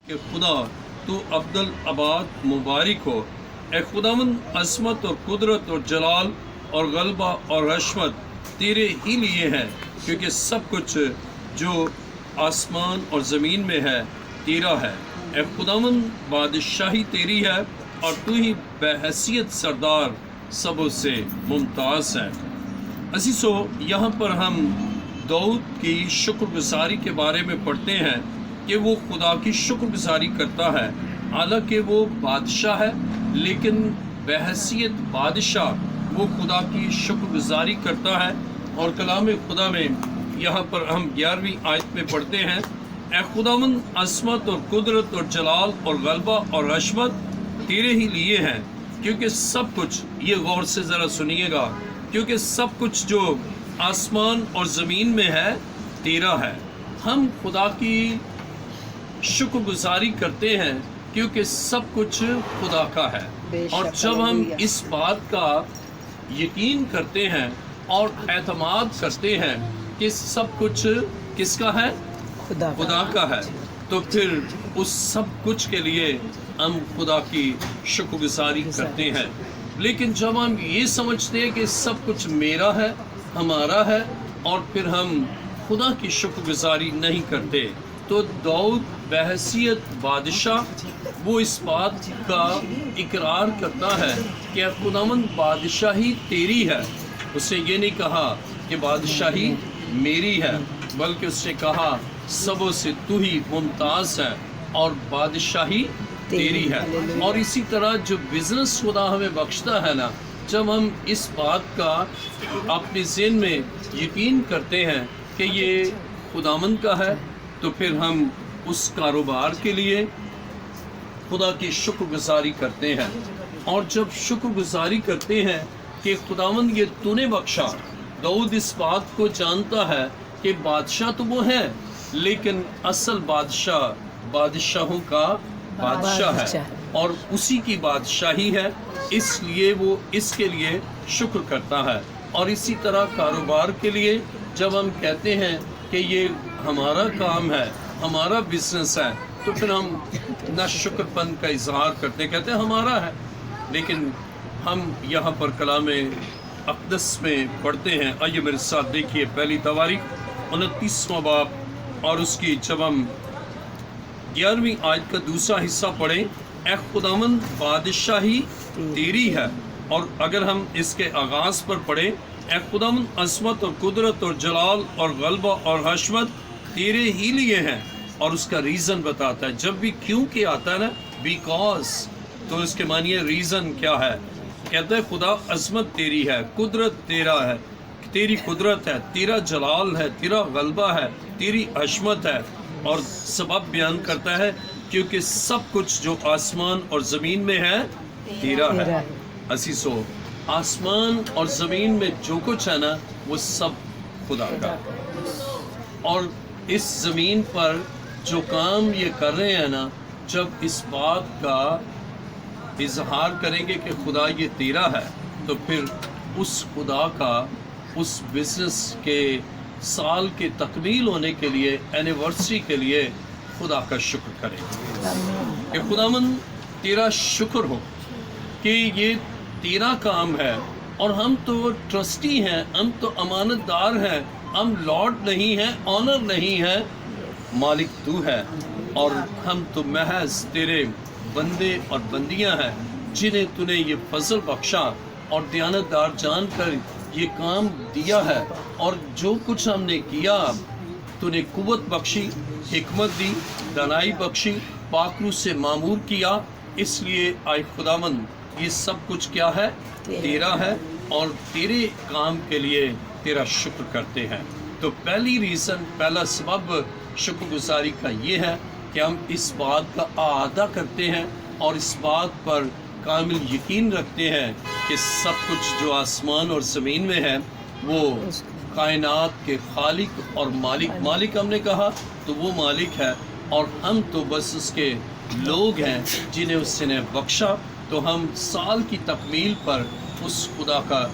کہ خدا تو عبدل آباد مبارک ہو۔ اے خداوند، عظمت اور قدرت اور جلال اور غلبہ اور حشمت تیرے ہی لیے ہیں، کیونکہ سب کچھ جو آسمان اور زمین میں ہے تیرا ہے۔ اے خداوند، بادشاہی تیری ہے اور تو ہی بحیثیت سردار سبوں سے ممتاز ہے۔ عزیزو، یہاں پر ہم داؤد کی شکر گزاری کے بارے میں پڑھتے ہیں کہ وہ خدا کی شکر گزاری کرتا ہے، حالانکہ وہ بادشاہ ہے، لیکن بحیثیت بادشاہ وہ خدا کی شکر گزاری کرتا ہے۔ اور کلام خدا میں یہاں پر ہم 11ویں آیت میں پڑھتے ہیں، اے خداوند، عظمت اور قدرت اور جلال اور غلبہ اور حشمت تیرے ہی لیے ہیں، کیونکہ سب کچھ، یہ غور سے ذرا سنیے گا، کیونکہ سب کچھ جو آسمان اور زمین میں ہے تیرا ہے۔ ہم خدا کی شکر گزاری کرتے ہیں کیونکہ سب کچھ خدا کا ہے، اور جب ہم اس بات کا یقین کرتے ہیں اور اعتماد کرتے ہیں کہ سب کچھ کس کا ہے؟ خدا کا ہے، تو پھر اس سب کچھ کے لیے ہم خدا کی شکر گزاری کرتے ہیں۔ لیکن جب ہم یہ سمجھتے ہیں کہ سب کچھ میرا ہے، ہمارا ہے، اور پھر ہم خدا کی شکر گزاری نہیں کرتے، تو داؤد بحیثیت بادشاہ وہ اس بات کا اقرار کرتا ہے کہ خداوند، بادشاہی تیری ہے۔ اس نے یہ نہیں کہا کہ بادشاہی میری ہے، بلکہ اس نے کہا سبوں سے تو ہی ممتاز ہے اور بادشاہی تیری ہے۔ اور اسی طرح جو بزنس خدا ہمیں بخشتا ہے نا، جب ہم اس بات کا اپنے ذہن میں یقین کرتے ہیں کہ یہ خداوند کا ہے، تو پھر ہم اس کاروبار کے لیے خدا کی شکر گزاری کرتے ہیں۔ اور جب شکر گزاری کرتے ہیں کہ خداوند، یہ تو نے بخشا، داؤد اس بات کو جانتا ہے کہ بادشاہ تو وہ ہے، لیکن اصل بادشاہ بادشاہوں کا بادشاہ ہے اور اسی کی بادشاہی ہے، اس لیے وہ اس کے لیے شکر کرتا ہے۔ اور اسی طرح کاروبار کے لیے جب ہم کہتے ہیں کہ یہ ہمارا کام ہے، ہمارا بزنس ہے، تو پھر ہم نہ شکر پن کا اظہار کرتے، کہتے ہیں ہمارا ہے۔ لیکن ہم یہاں پر کلام اقدس میں پڑھتے ہیں، آئیے میرے ساتھ دیکھیے پہلی تواریخ 29واں باب، اور اس کی جب ہم 11ویں آیت کا دوسرا حصہ پڑھیں، اے خداوند، بادشاہی تیری ہے، اور اگر ہم اس کے آغاز پر پڑھیں، اے خداوند، عظمت اور قدرت اور جلال اور غلبہ اور حشمت تیرے ہی لیے ہیں، اور اس کا ریزن بتاتا ہے۔ جب بھی کیوں کے آتا ہے نا، بیکاز، تو اس کے معنی ریزن کیا ہے؟ کہتا ہے خدا، عظمت تیری ہے، قدرت تیرا ہے، تیری قدرت ہے، تیرا جلال ہے، تیرا غلبہ ہے، تیری حشمت ہے، اور سبب بیان کرتا ہے کیونکہ سب کچھ جو آسمان اور زمین میں ہے تیرا ہے۔ عزیزو، آسمان اور زمین میں جو کچھ ہے نا، وہ سب خدا کا، اور اس زمین پر جو کام یہ کر رہے ہیں نا، جب اس بات کا اظہار کریں گے کہ خدا یہ تیرا ہے، تو پھر اس خدا کا اس بزنس کے سال کے تکمیل ہونے کے لیے، اینیورسری کے لیے خدا کا شکر کریں کہ خداوند، تیرا شکر ہو کہ یہ تیرا کام ہے، اور ہم تو ٹرسٹی ہیں، ہم تو امانت دار ہیں، ہم لارڈ نہیں ہیں، آنر نہیں ہیں، مالک تو ہے، اور ہم تو محض تیرے بندے اور بندیاں ہیں جنہیں تو نے یہ فضل بخشا اور دیانتدار جان کر یہ کام دیا ہے، اور جو کچھ ہم نے کیا تو نے قوت بخشی، حکمت دی، دانائی بخشی، پاک روح سے معمور کیا، اس لیے آئے خداوند، یہ سب کچھ کیا ہے؟ تیرا ہے، اور تیرے کام کے لیے تیرا شکر کرتے ہیں۔ تو پہلی ریزن، پہلا سبب شکر گزاری کا یہ ہے کہ ہم اس بات کا اعادہ کرتے ہیں اور اس بات پر کامل یقین رکھتے ہیں کہ سب کچھ جو آسمان اور زمین میں ہے وہ کائنات کے خالق اور مالک ہم نے کہا تو وہ مالک ہے، اور ہم تو بس اس کے لوگ ہیں جنہیں اس نے بخشا۔ تو ہم سال کی تکمیل پر اس خدا کا